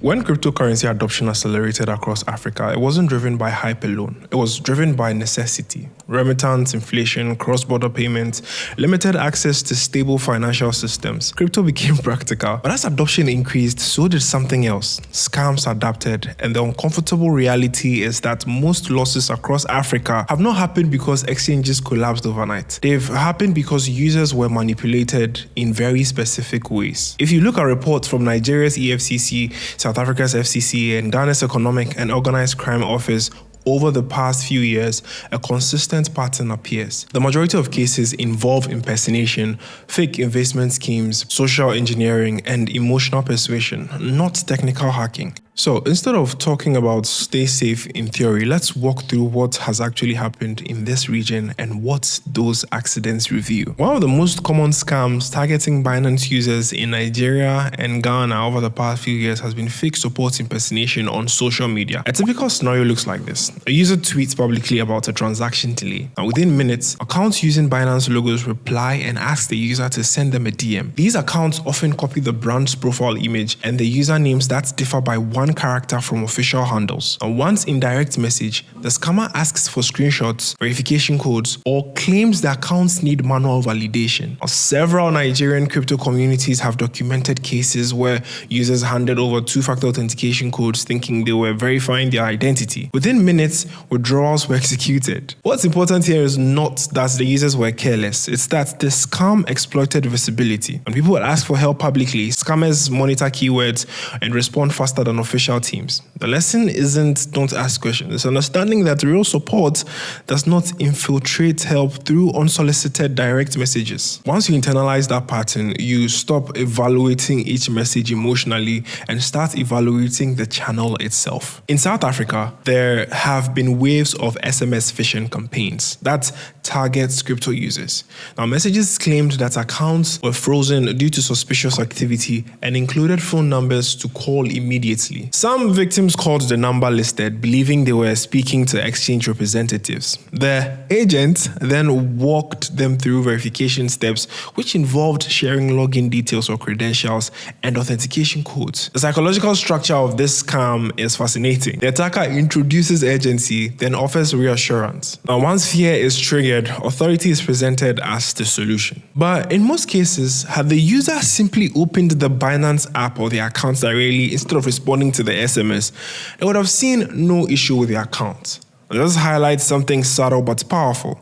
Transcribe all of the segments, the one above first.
When cryptocurrency adoption accelerated across Africa, it wasn't driven by hype alone. It was driven by necessity. Remittance, inflation, cross-border payments, limited access to stable financial systems. Crypto became practical. But as adoption increased, so did something else. Scams adapted, and the uncomfortable reality is that most losses across Africa have not happened because exchanges collapsed overnight. They've happened because users were manipulated in very specific ways. If you look at reports from Nigeria's EFCC, South Africa's FCC, and Ghana's Economic and Organized Crime Office, over the past few years, a consistent pattern appears. The majority of cases involve impersonation, fake investment schemes, social engineering, and emotional persuasion, not technical hacking. So instead of talking about stay safe in theory, let's walk through what has actually happened in this region and what those accidents reveal. One of the most common scams targeting Binance users in Nigeria and Ghana over the past few years has been fake support impersonation on social media. A typical scenario looks like this. A user tweets publicly about a transaction delay, and within minutes, accounts using Binance logos reply and ask the user to send them a DM. These accounts often copy the brand's profile image and the usernames that differ by one character from official handles. And once in direct message, the scammer asks for screenshots, verification codes, or claims the accounts need manual validation. Several Nigerian crypto communities have documented cases where users handed over two-factor authentication codes thinking they were verifying their identity. Within minutes, withdrawals were executed. What's important here is not that the users were careless, it's that the scam exploited visibility. When people ask for help publicly, scammers monitor keywords and respond faster than official teams. The lesson isn't don't ask questions, it's understanding that real support does not infiltrate help through unsolicited direct messages. Once you internalize that pattern, you stop evaluating each message emotionally and start evaluating the channel itself. In South Africa, there have been waves of SMS phishing campaigns that target crypto users. Now, messages claimed that accounts were frozen due to suspicious activity and included phone numbers to call immediately. Some victims called the number listed, believing they were speaking to exchange representatives. The agent then walked them through verification steps, which involved sharing login details or credentials and authentication codes. The psychological structure of this scam is fascinating. The attacker introduces urgency, then offers reassurance. Now, once fear is triggered, authority is presented as the solution. But in most cases, had the user simply opened the Binance app or the account directly instead of responding to the SMS, they would have seen no issue with the account. This highlights something subtle but powerful.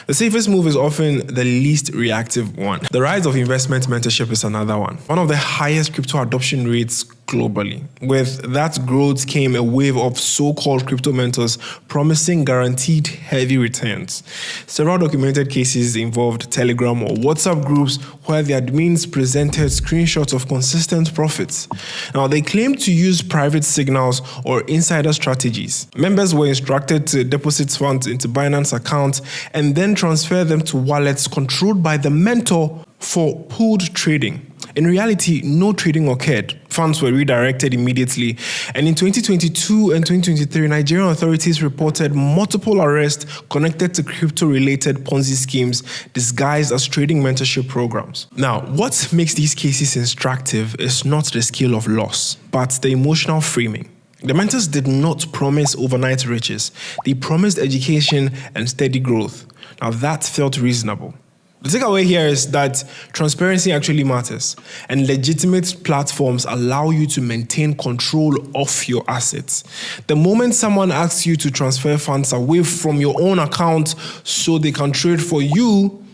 The safest move is often the least reactive one. The rise of investment mentorship is another one. One of the highest crypto adoption rates globally. With that growth came a wave of so-called crypto mentors promising guaranteed heavy returns. Several documented cases involved Telegram or WhatsApp groups where the admins presented screenshots of consistent profits. Now, they claimed to use private signals or insider strategies. Members were instructed to deposit funds into Binance accounts and then transfer them to wallets controlled by the mentor for pooled trading. In reality, no trading occurred. Funds were redirected immediately. And in 2022 and 2023, Nigerian authorities reported multiple arrests connected to crypto-related Ponzi schemes disguised as trading mentorship programs. Now, what makes these cases instructive is not the scale of loss, but the emotional framing. The mentors did not promise overnight riches. They promised education and steady growth. Now, that felt reasonable. The takeaway here is that transparency actually matters, and legitimate platforms allow you to maintain control of your assets. The moment someone asks you to transfer funds away from your own account so they can trade for you,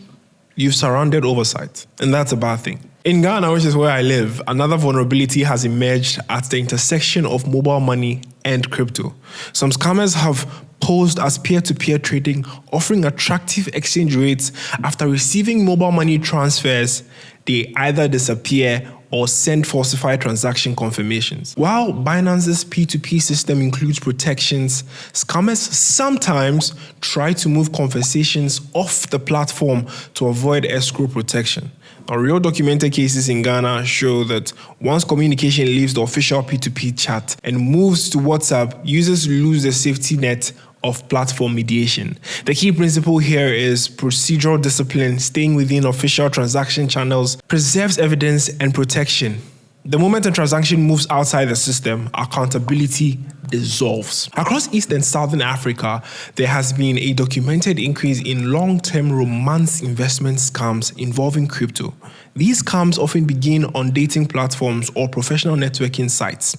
you've surrounded oversight, and that's a bad thing. In Ghana, which is where I live, another vulnerability has emerged at the intersection of mobile money and crypto. Some scammers have posed as peer-to-peer trading, offering attractive exchange rates. After receiving mobile money transfers, they either disappear or send falsified transaction confirmations. While Binance's P2P system includes protections, scammers sometimes try to move conversations off the platform to avoid escrow protection. Now, real documented cases in Ghana show that once communication leaves the official P2P chat and moves to WhatsApp, users lose the safety net of platform mediation. The key principle here is procedural discipline. Staying within official transaction channels preserves evidence and protection. The moment a transaction moves outside the system, accountability dissolves. Across East and Southern Africa, there has been a documented increase in long-term romance investment scams involving crypto. These scams often begin on dating platforms or professional networking sites.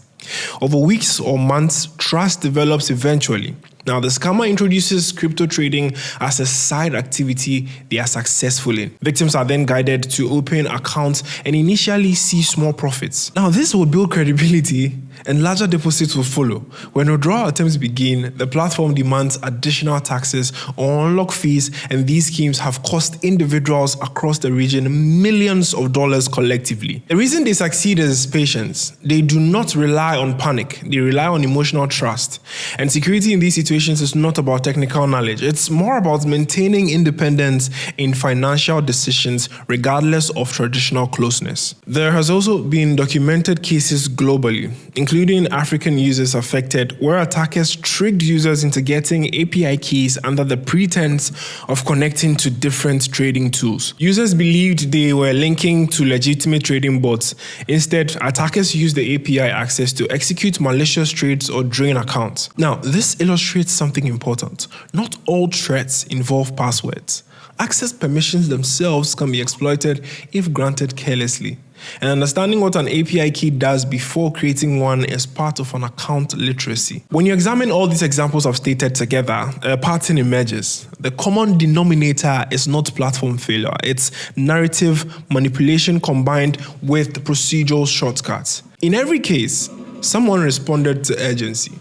Over weeks or months, trust develops eventually. Now, the scammer introduces crypto trading as a side activity they are successful in. Victims are then guided to open accounts and initially see small profits. Now, this will build credibility and larger deposits will follow. When withdrawal attempts begin, the platform demands additional taxes or unlock fees, and these schemes have cost individuals across the region millions of dollars collectively. The reason they succeed is patience. They do not rely on panic, they rely on emotional trust. And security in these situations is not about technical knowledge, it's more about maintaining independence in financial decisions regardless of traditional closeness. There has also been documented cases globally, including African users affected, where attackers tricked users into getting API keys under the pretense of connecting to different trading tools. Users believed they were linking to legitimate trading bots. Instead, attackers used the API access to execute malicious trades or drain accounts. Now, this illustrates something important. Not all threats involve passwords. Access permissions themselves can be exploited if granted carelessly. And understanding what an API key does before creating one is part of an account literacy. When you examine all these examples I've stated together, a pattern emerges. The common denominator is not platform failure, it's narrative manipulation combined with procedural shortcuts. In every case, someone responded to urgency.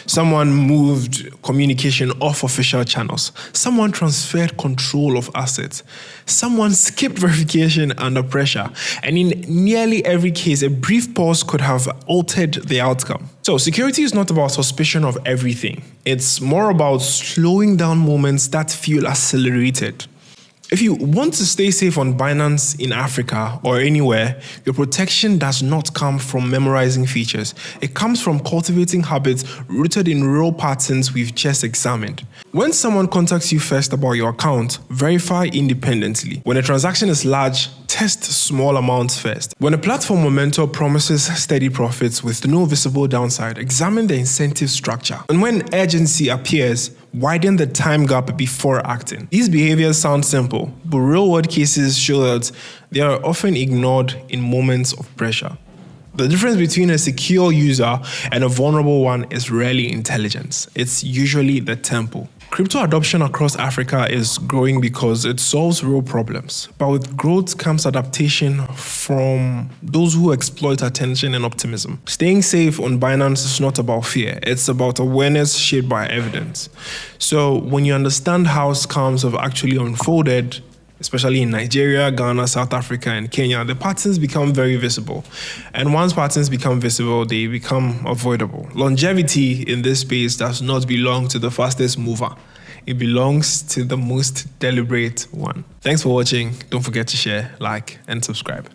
Someone moved communication off official channels. Someone transferred control of assets. Someone skipped verification under pressure. And in nearly every case, a brief pause could have altered the outcome. So security is not about suspicion of everything. It's more about slowing down moments that feel accelerated. If you want to stay safe on Binance in Africa or anywhere, your protection does not come from memorizing features. It comes from cultivating habits rooted in real patterns we've just examined. When someone contacts you first about your account, verify independently. When a transaction is large, test small amounts first. When a platform or mentor promises steady profits with no visible downside, examine the incentive structure. And when urgency appears, widen the time gap before acting. These behaviors sound simple, but real-world cases show that they are often ignored in moments of pressure. The difference between a secure user and a vulnerable one is rarely intelligence. It's usually the tempo. Crypto adoption across Africa is growing because it solves real problems. But with growth comes adaptation from those who exploit attention and optimism. Staying safe on Binance is not about fear. It's about awareness shaped by evidence. So when you understand how scams have actually unfolded, especially in Nigeria, Ghana, South Africa, and Kenya, the patterns become very visible. And once patterns become visible, they become avoidable. Longevity in this space does not belong to the fastest mover. It belongs to the most deliberate one. Thanks for watching. Don't forget to share, like, and subscribe.